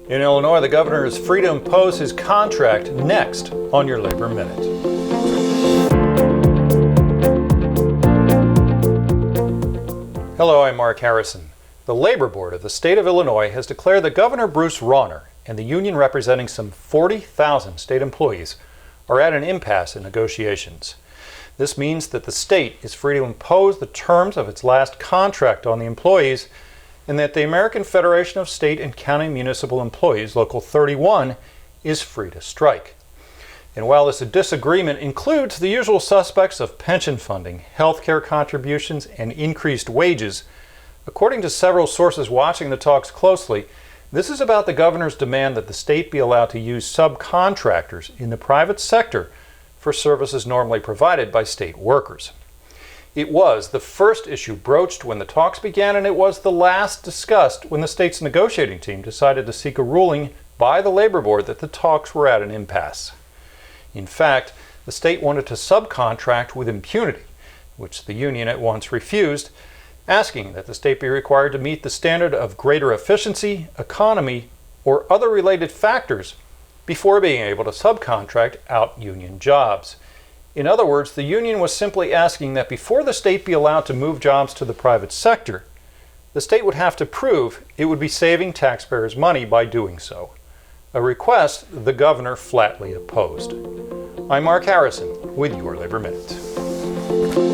In Illinois, the governor is free to impose his contract next on your Labor Minute. Hello, I'm Mark Harrison. The Labor Board of the state of Illinois has declared that Governor Bruce Rauner and the union representing some 40,000 state employees are at an impasse in negotiations. This means that the state is free to impose the terms of its last contract on the employees, and that the American Federation of State and County Municipal Employees, Local 31, is free to strike. And while this disagreement includes the usual suspects of pension funding, health care contributions, and increased wages, according to several sources watching the talks closely, this is about the governor's demand that the state be allowed to use subcontractors in the private sector for services normally provided by state workers. It was the first issue broached when the talks began, and it was the last discussed when the state's negotiating team decided to seek a ruling by the Labor Board that the talks were at an impasse. In fact, the state wanted to subcontract with impunity, which the union at once refused, asking that the state be required to meet the standard of greater efficiency, economy, or other related factors before being able to subcontract out union jobs. In other words, the union was simply asking that before the state be allowed to move jobs to the private sector, the state would have to prove it would be saving taxpayers money by doing so, a request the governor flatly opposed. I'm Mark Harrison with your Labor Minute.